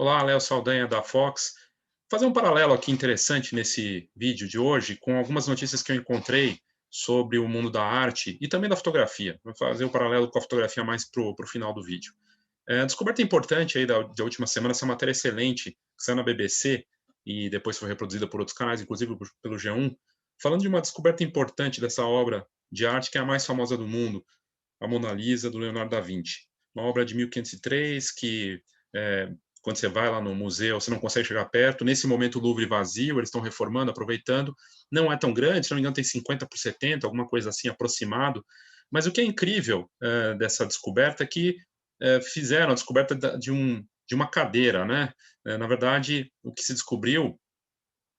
Olá, Léo Saldanha da Fox. Fazer um paralelo aqui interessante nesse vídeo de hoje com algumas notícias que eu encontrei sobre o mundo da arte e também da fotografia. Vou fazer o paralelo com a fotografia mais pro final do vídeo. Descoberta importante aí da última semana, essa matéria excelente que saiu na BBC e depois foi reproduzida por outros canais, inclusive pelo G1, falando de uma descoberta importante dessa obra de arte que é a mais famosa do mundo, a Mona Lisa, do Leonardo da Vinci. Uma obra de 1503 que, é, quando você vai lá no museu, você não consegue chegar perto. Nesse momento, o Louvre vazio, eles estão reformando, aproveitando. Não é tão grande, se não me engano, tem 50 por 70, alguma coisa assim, aproximado. Mas o que é incrível dessa descoberta é que fizeram a descoberta de uma cadeira, né? Na verdade, o que se descobriu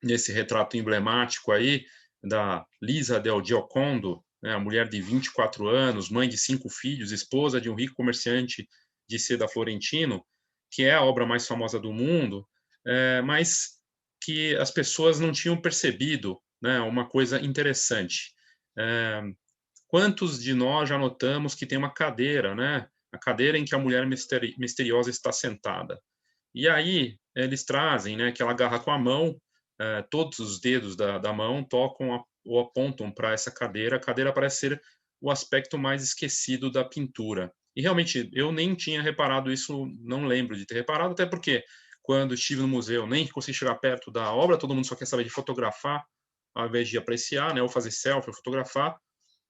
nesse retrato emblemático aí da Lisa Del Giocondo, né, a mulher de 24 anos, mãe de 5 filhos, esposa de um rico comerciante de seda florentino, que é a obra mais famosa do mundo, mas que as pessoas não tinham percebido, né, uma coisa interessante. É, quantos de nós já notamos que tem uma cadeira, né, a cadeira em que a mulher misteriosa está sentada? E aí eles trazem, né, que ela agarra com a mão, todos os dedos da mão tocam ou apontam para essa cadeira. A cadeira parece ser o aspecto mais esquecido da pintura. E realmente eu nem tinha reparado isso, não lembro de ter reparado, até porque quando estive no museu nem consegui chegar perto da obra, todo mundo só quer saber de fotografar ao invés de apreciar, né, ou fazer selfie, ou fotografar.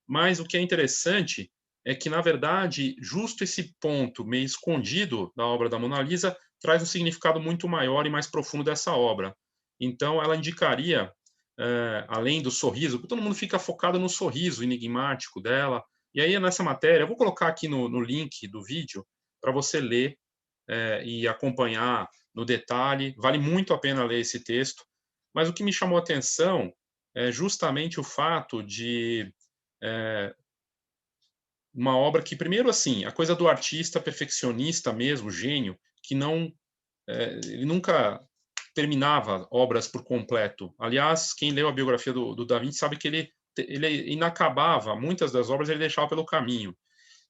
Mas o que é interessante é que, na verdade, justo esse ponto meio escondido da obra da Mona Lisa traz um significado muito maior e mais profundo dessa obra. Então, ela indicaria, além do sorriso, porque todo mundo fica focado no sorriso enigmático dela. E aí, nessa matéria, eu vou colocar aqui no link do vídeo para você ler e acompanhar no detalhe. Vale muito a pena ler esse texto. Mas o que me chamou a atenção é justamente o fato de é, uma obra que, primeiro, assim, a coisa do artista perfeccionista mesmo, gênio, que não, ele nunca terminava obras por completo. Aliás, quem leu a biografia do Da Vinci sabe que ele inacabava, muitas das obras ele deixava pelo caminho.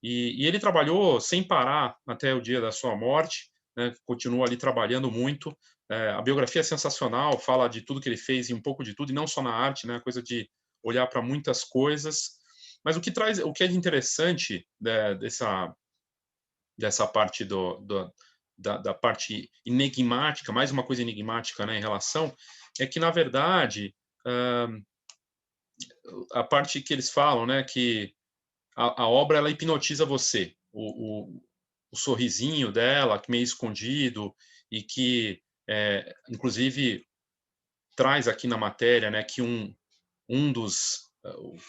E ele trabalhou sem parar até o dia da sua morte, né, continua ali trabalhando muito. A biografia é sensacional, fala de tudo que ele fez e um pouco de tudo, e não só na arte, né, a coisa de olhar para muitas coisas. Mas o que é interessante dessa parte da parte enigmática, mais uma coisa enigmática, né, em relação, é que, na verdade, a parte que eles falam, né, que a obra ela hipnotiza você. O sorrisinho dela, que meio escondido, e que, inclusive, traz aqui na matéria, né, que um dos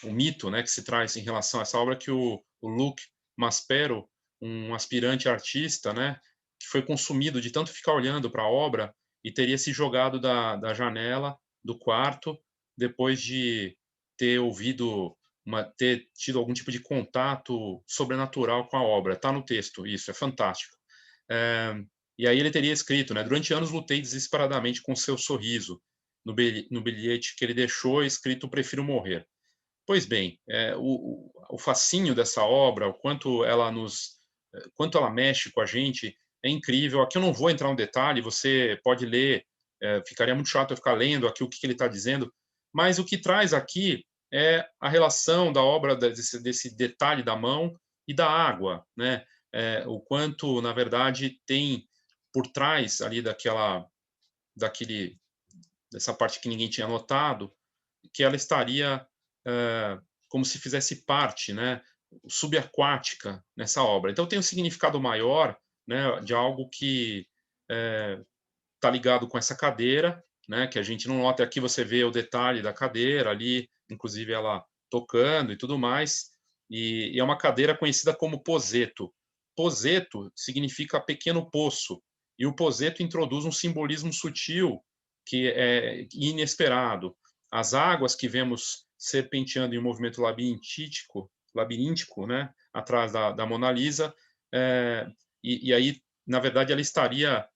o mito, né, que se traz em relação a essa obra é que o Luc Maspero, um aspirante artista, né, que foi consumido de tanto ficar olhando para a obra e teria se jogado da janela do quarto depois de ter ouvido ter tido algum tipo de contato sobrenatural com a obra. Está no texto, isso é fantástico. É, e aí ele teria escrito, né? Durante anos lutei desesperadamente com seu sorriso no bilhete que ele deixou escrito "Prefiro morrer". Pois bem, o fascínio dessa obra, o quanto ela quanto ela mexe com a gente, é incrível. Aqui eu não vou entrar no detalhe, você pode ler, ficaria muito chato eu ficar lendo aqui o que ele está dizendo, mas o que traz aqui é a relação da obra, desse detalhe da mão e da água, né? O quanto, na verdade, tem por trás ali daquele, dessa parte que ninguém tinha notado, que ela estaria eh, como se fizesse parte, né, subaquática nessa obra. Então tem um significado maior, né, de algo que está ligado com essa cadeira, né, que a gente não nota. Aqui você vê o detalhe da cadeira ali, inclusive ela tocando e tudo mais. E é uma cadeira conhecida como poseto. Poseto significa pequeno poço, e o poseto introduz um simbolismo sutil que é inesperado. As águas que vemos serpenteando em um movimento labiríntico, né, atrás da Mona Lisa, e aí, na verdade, ela estaria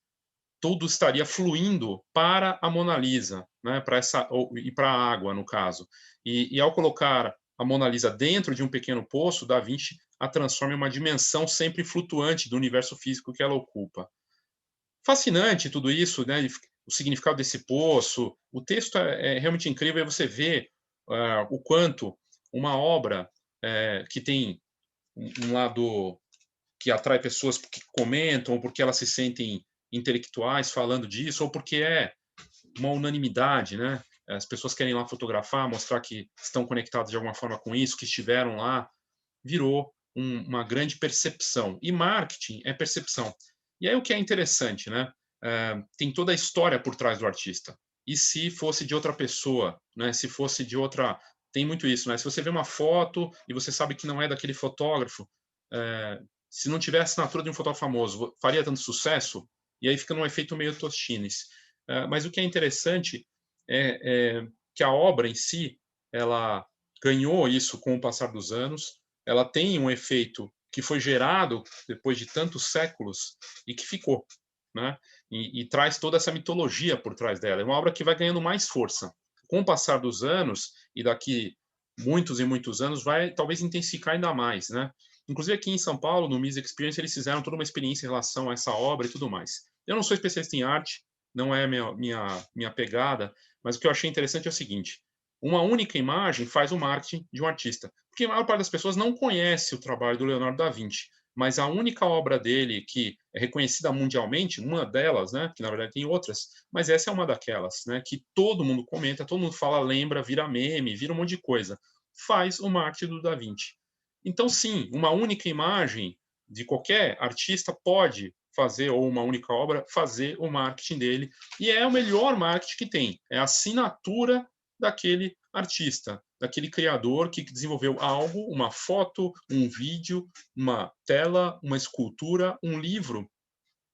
tudo estaria fluindo para a Mona Lisa, né, para essa e para a água no caso. E ao colocar a Mona Lisa dentro de um pequeno poço, Da Vinci a transforma em uma dimensão sempre flutuante do universo físico que ela ocupa. fascinante tudo isso, né? O significado desse poço, o texto é realmente incrível, e você vê o quanto uma obra que tem um lado que atrai pessoas que comentam, ou porque elas se sentem intelectuais falando disso, ou porque é uma unanimidade, né? As pessoas querem lá fotografar, mostrar que estão conectadas de alguma forma com isso, que estiveram lá, virou uma grande percepção. E marketing é percepção. E aí o que é interessante, né? Tem toda a história por trás do artista. E se fosse de outra pessoa, né? Se fosse de outra, tem muito isso, né? Se você vê uma foto e você sabe que não é daquele fotógrafo, é, se não tiver a assinatura de um fotógrafo famoso, faria tanto sucesso? E aí fica num efeito meio Tostines. Mas o que é interessante é que a obra em si, ela ganhou isso com o passar dos anos, ela tem um efeito que foi gerado depois de tantos séculos e que ficou, né? E traz toda essa mitologia por trás dela. É uma obra que vai ganhando mais força. Com o passar dos anos, e daqui muitos e muitos anos, vai talvez intensificar ainda mais, né? Inclusive aqui em São Paulo, no Miss Experience, eles fizeram toda uma experiência em relação a essa obra e tudo mais. Eu não sou especialista em arte, não é minha pegada, mas o que eu achei interessante é o seguinte: uma única imagem faz o marketing de um artista. Porque a maior parte das pessoas não conhece o trabalho do Leonardo da Vinci, mas a única obra dele que é reconhecida mundialmente, uma delas, né, que na verdade tem outras, mas essa é uma daquelas, né, que todo mundo comenta, todo mundo fala, lembra, vira meme, vira um monte de coisa. Faz o marketing do Da Vinci. Então, sim, uma única imagem de qualquer artista pode fazer, ou uma única obra, fazer o marketing dele. E é o melhor marketing que tem. É a assinatura daquele artista, daquele criador que desenvolveu algo, uma foto, um vídeo, uma tela, uma escultura, um livro,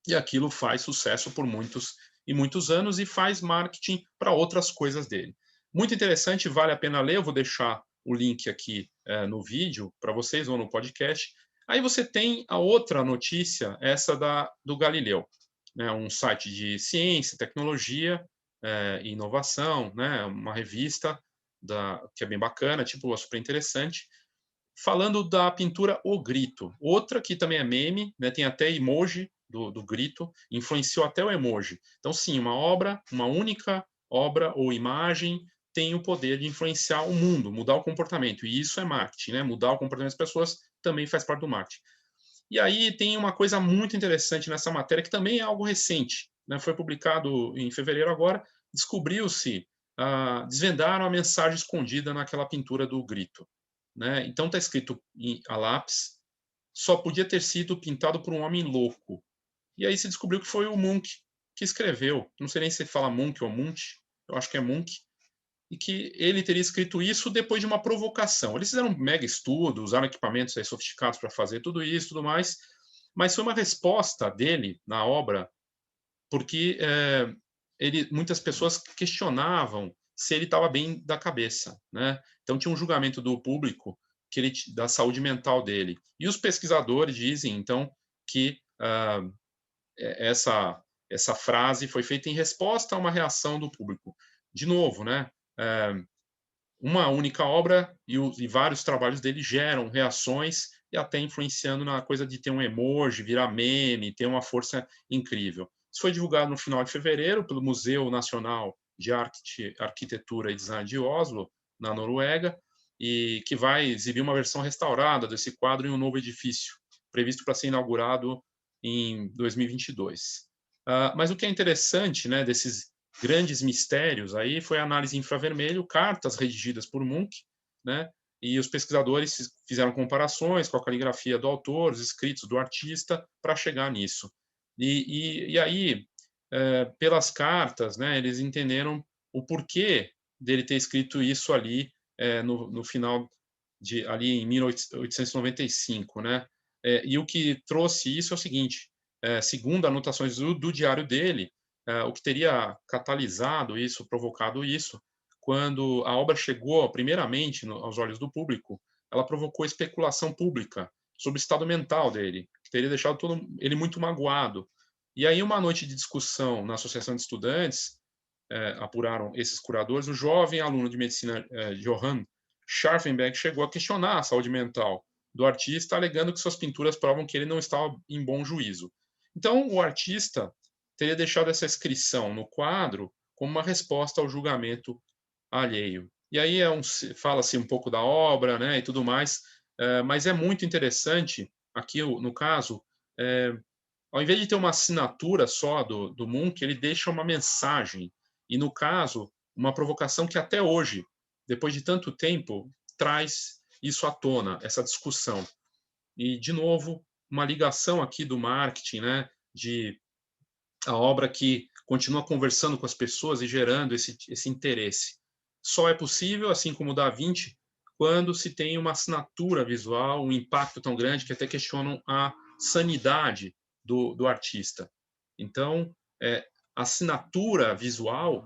e aquilo faz sucesso por muitos e muitos anos e faz marketing para outras coisas dele. Muito interessante, vale a pena ler. Eu vou deixar o link aqui no vídeo para vocês ou no podcast. Aí você tem a outra notícia, essa do Galileu, né, um site de ciência, tecnologia e inovação, né, uma revista que é bem bacana, tipo, super interessante, falando da pintura O Grito, outra que também é meme, né, tem até emoji do grito, influenciou até o emoji. Então, sim, uma única obra ou imagem tem o poder de influenciar o mundo, mudar o comportamento. E isso é marketing, né? Mudar o comportamento das pessoas também faz parte do marketing. E aí tem uma coisa muito interessante nessa matéria, que também é algo recente, né? Foi publicado em fevereiro agora, descobriu-se, desvendaram a mensagem escondida naquela pintura do grito, né? Então está escrito a lápis, só podia ter sido pintado por um homem louco. E aí se descobriu que foi o Munch que escreveu, não sei nem se fala Munch ou Munch, eu acho que é Munch, e que ele teria escrito isso depois de uma provocação. Eles fizeram um mega estudo, usaram equipamentos aí sofisticados para fazer tudo isso, tudo mais, mas foi uma resposta dele na obra, porque muitas pessoas questionavam se ele estava bem da cabeça, né? Então tinha um julgamento do público da saúde mental dele. E os pesquisadores dizem então que essa frase foi feita em resposta a uma reação do público. De novo, né? Uma única obra e vários trabalhos dele geram reações e até influenciando na coisa de ter um emoji, virar meme, ter uma força incrível. Isso foi divulgado no final de fevereiro pelo Museu Nacional de Arquitetura e Design de Oslo, na Noruega, e que vai exibir uma versão restaurada desse quadro em um novo edifício, previsto para ser inaugurado em 2022. Mas o que é interessante, né, desses grandes mistérios aí foi a análise infravermelho, cartas redigidas por Munch, né? E os pesquisadores fizeram comparações com a caligrafia do autor, os escritos do artista, para chegar nisso. E aí, pelas cartas, né, eles entenderam o porquê dele ter escrito isso ali no final ali em 1895, né? E o que trouxe isso é o seguinte: segundo anotações do diário dele, o que teria catalisado isso, provocado isso, quando a obra chegou primeiramente aos olhos do público, ela provocou especulação pública sobre o estado mental dele, que teria deixado ele muito magoado. E aí, uma noite de discussão na Associação de Estudantes, apuraram esses curadores, o jovem aluno de medicina Johann Scharfenberg chegou a questionar a saúde mental do artista, alegando que suas pinturas provam que ele não estava em bom juízo. Então, o artista teria deixado essa inscrição no quadro como uma resposta ao julgamento alheio. E aí fala-se um pouco da obra, né, e tudo mais, mas é muito interessante, aqui no caso, eh, ao invés de ter uma assinatura só do Munch, ele deixa uma mensagem, e no caso, uma provocação que até hoje, depois de tanto tempo, traz isso à tona, essa discussão. E, de novo, uma ligação aqui do marketing, né, de a obra que continua conversando com as pessoas e gerando esse interesse. Só é possível, assim como o Da Vinci, quando se tem uma assinatura visual, um impacto tão grande que até questionam a sanidade do artista. Então, a assinatura visual,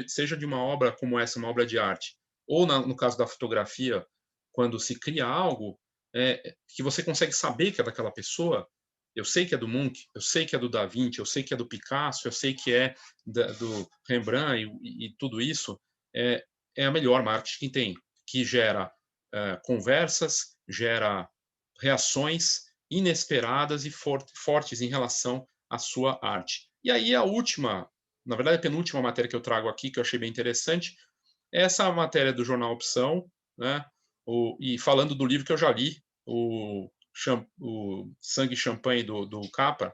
seja de uma obra como essa, uma obra de arte, ou no caso da fotografia, quando se cria algo, que você consegue saber que é daquela pessoa, eu sei que é do Munch, eu sei que é do Da Vinci, eu sei que é do Picasso, eu sei que é do Rembrandt e tudo isso, é, é a melhor marketing que tem, que gera conversas, gera reações inesperadas e fortes em relação à sua arte. E aí a última, na verdade a penúltima matéria que eu trago aqui, que eu achei bem interessante, é essa matéria do jornal Opção, né? E falando do livro que eu já li, o Sangue e Champanhe do Capa.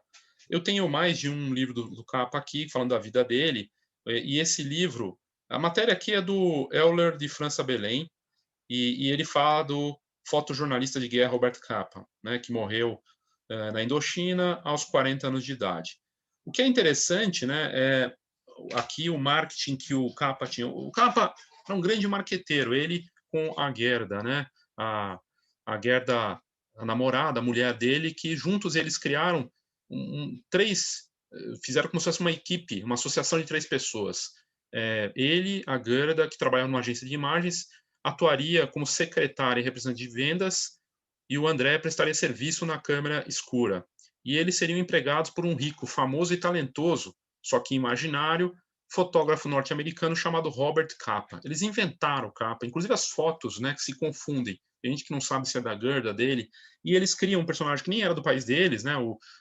Eu tenho mais de um livro do Capa aqui, falando da vida dele, e esse livro, a matéria aqui é do Euler de França Belém, e ele fala do fotojornalista de guerra Robert Capa, né, que morreu na Indochina aos 40 anos de idade. O que é interessante, né, é aqui o marketing que o Capa tinha. O Capa era um grande marqueteiro, ele com a Gerda, né, a, a Gerda, a namorada, a mulher dele, que juntos eles criaram fizeram como se fosse uma equipe, uma associação de 3 pessoas. Ele, a Gerda, que trabalhava numa agência de imagens, atuaria como secretária e representante de vendas, e o André prestaria serviço na câmera escura. E eles seriam empregados por um rico, famoso e talentoso, só que imaginário, fotógrafo norte-americano chamado Robert Capa. Eles inventaram o Capa, inclusive as fotos, né, que se confundem. Tem gente que não sabe se é da Gerda dele, e eles criam um personagem que nem era do país deles, né,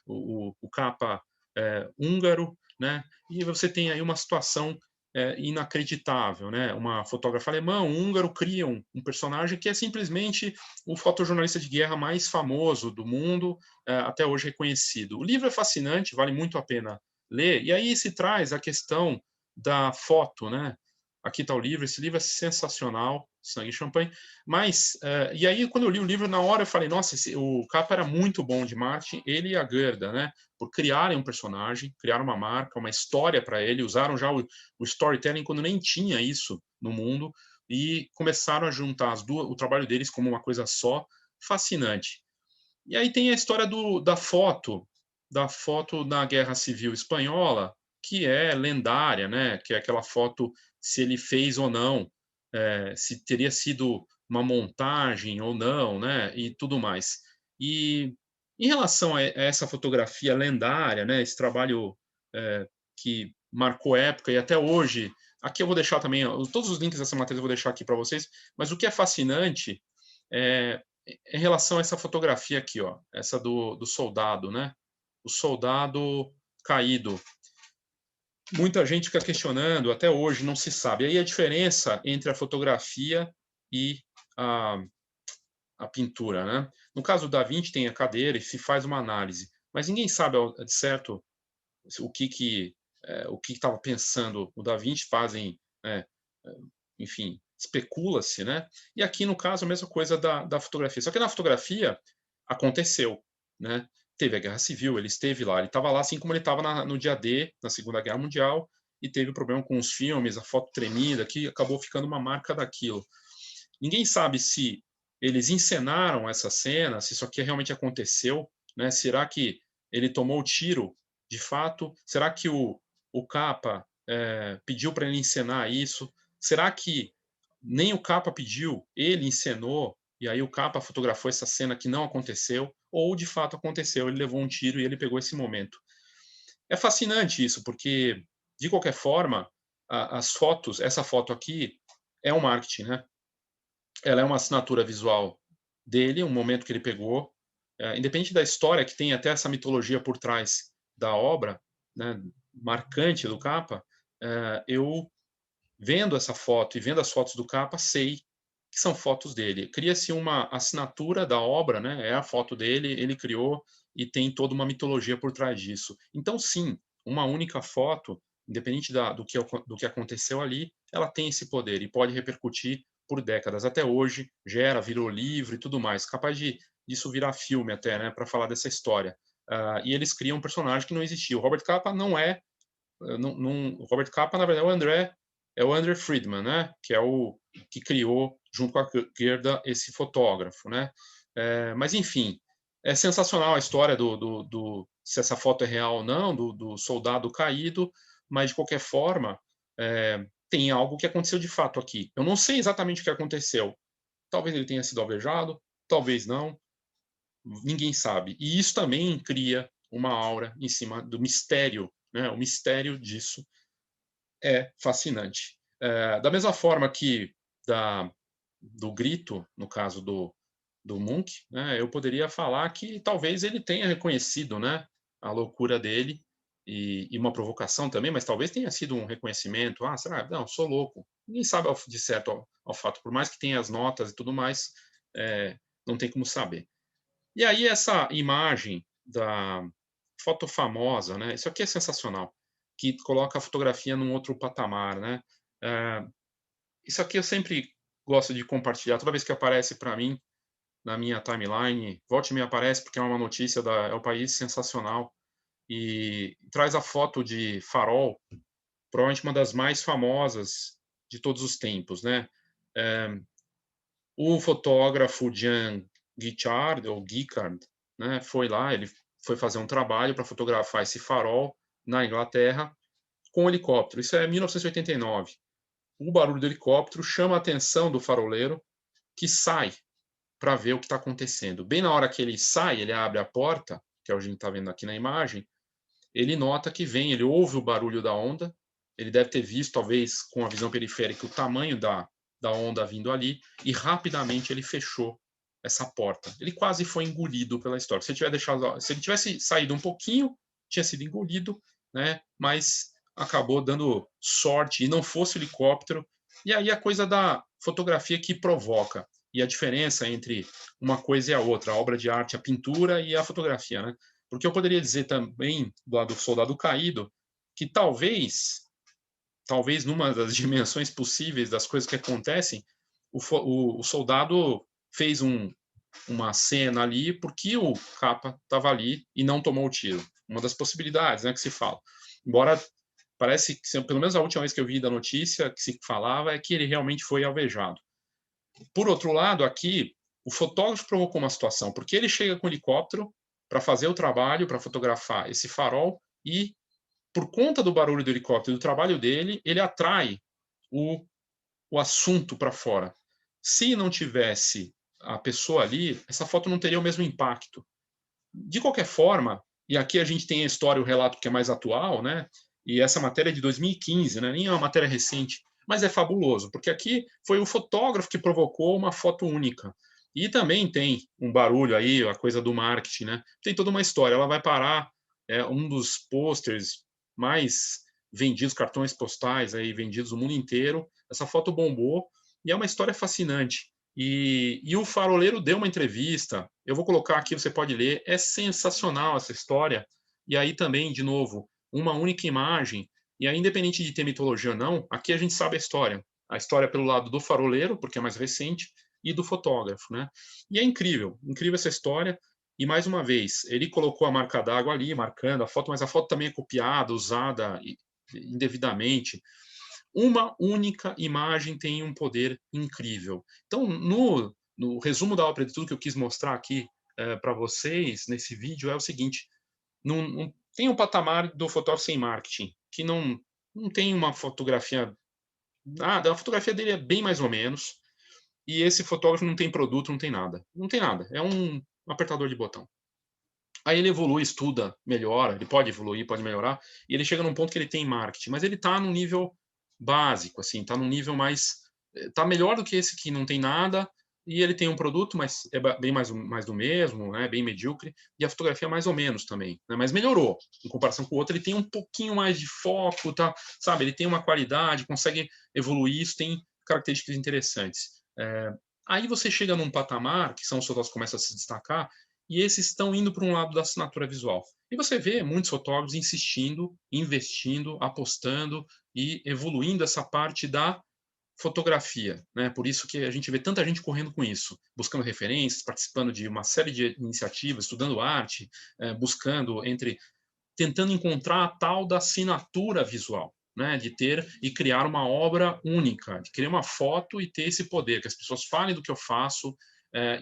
o Capa húngaro, né, e você tem aí uma situação inacreditável, né? Uma fotógrafa alemã, um húngaro, criam um personagem que é simplesmente o fotojornalista de guerra mais famoso do mundo, até hoje reconhecido. O livro é fascinante, vale muito a pena ler, e aí se traz a questão da foto, né? Aqui está o livro, esse livro é sensacional, Sangue e Champanhe, mas, e aí quando eu li o livro, na hora eu falei, nossa, o Capa era muito bom de marketing, ele e a Gerda, né? Por criarem um personagem, criaram uma marca, uma história para ele, usaram já o storytelling quando nem tinha isso no mundo, e começaram a juntar o trabalho deles como uma coisa só, fascinante. E aí tem a história da foto na Guerra Civil Espanhola, que é lendária, né? Que é aquela foto, se ele fez ou não, se teria sido uma montagem ou não, né? E tudo mais. E em relação a essa fotografia lendária, né? Esse trabalho que marcou época e até hoje, aqui eu vou deixar também, todos os links dessa matéria eu vou deixar aqui para vocês, mas o que é fascinante é em relação a essa fotografia aqui, ó, essa do soldado, né? O soldado caído. Muita gente fica questionando, até hoje não se sabe. Aí a diferença entre a fotografia e a, a pintura, né? No caso do Da Vinci tem a cadeira e se faz uma análise, mas ninguém sabe de certo o que estava pensando o Da Vinci, fazem, enfim, especula-se, né? E aqui no caso a mesma coisa da fotografia. Só que na fotografia aconteceu, né? Teve a Guerra Civil, ele esteve lá, ele estava lá assim como ele estava no dia D, na Segunda Guerra Mundial, e teve problema com os filmes, a foto tremida, que acabou ficando uma marca daquilo. Ninguém sabe se eles encenaram essa cena, se isso aqui realmente aconteceu, né? Será que ele tomou o tiro de fato? Será que o Capa pediu para ele encenar isso? Será que nem o Capa pediu, ele encenou, e aí o Capa fotografou essa cena que não aconteceu? Ou de fato aconteceu, ele levou um tiro e ele pegou esse momento? É fascinante isso, porque, de qualquer forma, as fotos, essa foto aqui é um marketing, né? Ela é uma assinatura visual dele, um momento que ele pegou, independente da história, que tem até essa mitologia por trás da obra, né, marcante do Capa, eu vendo essa foto e vendo as fotos do Capa, sei que são fotos dele. Cria-se uma assinatura da obra, né, é a foto dele, ele criou e tem toda uma mitologia por trás disso. Então, sim, uma única foto, independente do que aconteceu ali, ela tem esse poder e pode repercutir por décadas. Até hoje, gera, virou livro e tudo mais. Capaz disso virar filme até, né, para falar dessa história. E eles criam um personagem que não existia. O Robert Capa não é o Robert Capa, na verdade, é o André Friedman, né? Que é o que criou, junto com a Gerda, esse fotógrafo, né? Mas, enfim, é sensacional a história se essa foto é real ou não, do soldado caído, mas, de qualquer forma, tem algo que aconteceu de fato aqui. Eu não sei exatamente o que aconteceu. Talvez ele tenha sido alvejado, talvez não, ninguém sabe. E isso também cria uma aura em cima do mistério, né? O mistério disso é fascinante. Da mesma forma que do grito, no caso do Munch, né, eu poderia falar que talvez ele tenha reconhecido, né, a loucura dele e uma provocação também, mas talvez tenha sido um reconhecimento. Ah, será? Não, sou louco. Ninguém sabe de certo ao fato, por mais que tenha as notas e tudo mais, não tem como saber. E aí essa imagem da foto famosa, né, isso aqui é sensacional, que coloca a fotografia num outro patamar, né. Eh, Isso aqui eu sempre gosto de compartilhar, toda vez que aparece para mim, na minha timeline, volte e meia aparece, porque é uma notícia é o país sensacional, e traz a foto de farol, provavelmente uma das mais famosas de todos os tempos, né. Eh, o fotógrafo Jean Guichard, ou Guichard, né, foi lá, ele foi fazer um trabalho para fotografar esse farol na Inglaterra com um helicóptero. Isso é 1989. O barulho do helicóptero chama a atenção do faroleiro, que sai para ver o que está acontecendo. Bem na hora que ele sai, ele abre a porta, que é o que a gente está vendo aqui na imagem, ele nota que ele ouve o barulho da onda, ele deve ter visto, talvez com a visão periférica, o tamanho da onda vindo ali, e rapidamente ele fechou essa porta. Ele quase foi engolido pela história. Se ele tivesse saído um pouquinho, tinha sido engolido, né? Mas acabou dando sorte e não fosse o helicóptero. E aí a coisa da fotografia que provoca e a diferença entre uma coisa e a outra, a obra de arte, a pintura e a fotografia, né? Porque eu poderia dizer também, do lado do soldado caído, que talvez numa das dimensões possíveis das coisas que acontecem, o soldado fez uma cena ali porque o capa estava ali e não tomou o tiro. Uma das possibilidades, né, que se fala. Embora parece que, pelo menos a última vez que eu vi da notícia, que se falava é que ele realmente foi alvejado. Por outro lado, aqui, o fotógrafo provocou uma situação, porque ele chega com o helicóptero para fazer o trabalho, para fotografar esse farol, e, por conta do barulho do helicóptero e do trabalho dele, ele atrai o, o assunto para fora. Se não tivesse a pessoa ali, essa foto não teria o mesmo impacto. De qualquer forma, e aqui a gente tem a história, o relato que é mais atual, né? E essa matéria é de 2015, né? Nem é uma matéria recente, mas é fabuloso, porque aqui foi o fotógrafo que provocou uma foto única. E também tem um barulho aí, a coisa do marketing, né? Tem toda uma história. Ela vai parar um dos posters mais vendidos, cartões postais aí vendidos no mundo inteiro. Essa foto bombou e é uma história fascinante. E o faroleiro deu uma entrevista, eu vou colocar aqui, você pode ler, é sensacional essa história. E aí também, de novo, uma única imagem, e aí independente de ter mitologia ou não, aqui a gente sabe a história. A história pelo lado do faroleiro, porque é mais recente, e do fotógrafo, né? E é incrível, incrível essa história. E mais uma vez, ele colocou a marca d'água ali, marcando a foto, mas a foto também é copiada, usada indevidamente. Uma única imagem tem um poder incrível. Então, no resumo da obra de tudo que eu quis mostrar aqui para vocês nesse vídeo é o seguinte: não tem um patamar do fotógrafo sem marketing, que não tem uma fotografia nada, a fotografia dele é bem mais ou menos, e esse fotógrafo não tem produto, não tem nada. Não tem nada, é um apertador de botão. Aí ele evolui, estuda, melhora, ele pode evoluir, pode melhorar, e ele chega num ponto que ele tem marketing, mas ele está num nível básico, assim, está num nível mais, está melhor do que esse que não tem nada, e ele tem um produto, mas é bem mais do mesmo, né, bem medíocre, e a fotografia mais ou menos também, né, mas melhorou. Em comparação com o outro, ele tem um pouquinho mais de foco, tá, sabe, ele tem uma qualidade, consegue evoluir, isso tem características interessantes. Aí você chega num patamar, que são os fotógrafos que começam a se destacar, e esses estão indo para um lado da assinatura visual. E você vê muitos fotógrafos insistindo, investindo, apostando e evoluindo essa parte da fotografia, né? Por isso que a gente vê tanta gente correndo com isso, buscando referências, participando de uma série de iniciativas, estudando arte, buscando tentando encontrar a tal da assinatura visual, né? De ter e criar uma obra única, de criar uma foto e ter esse poder, que as pessoas falem do que eu faço.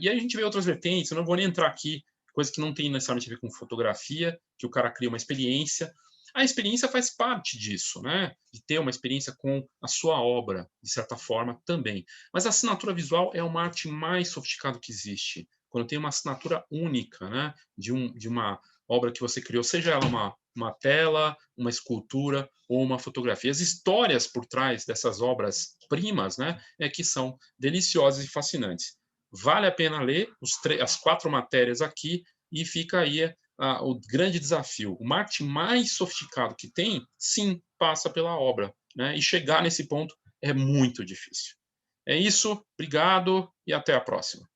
E aí a gente vê outras vertentes, eu não vou nem entrar aqui, coisas que não tem necessariamente a ver com fotografia, que o cara cria uma experiência. A experiência faz parte disso, né? De ter uma experiência com a sua obra, de certa forma, também. Mas a assinatura visual é uma arte mais sofisticada que existe. Quando tem uma assinatura única, né? De uma obra que você criou, seja ela uma tela, uma escultura ou uma fotografia. As histórias por trás dessas obras primas, né, é que são deliciosas e fascinantes. Vale a pena ler as 4 matérias aqui e fica aí o grande desafio. O marketing mais sofisticado que tem, sim, passa pela obra, né, e chegar nesse ponto é muito difícil. É isso, obrigado e até a próxima.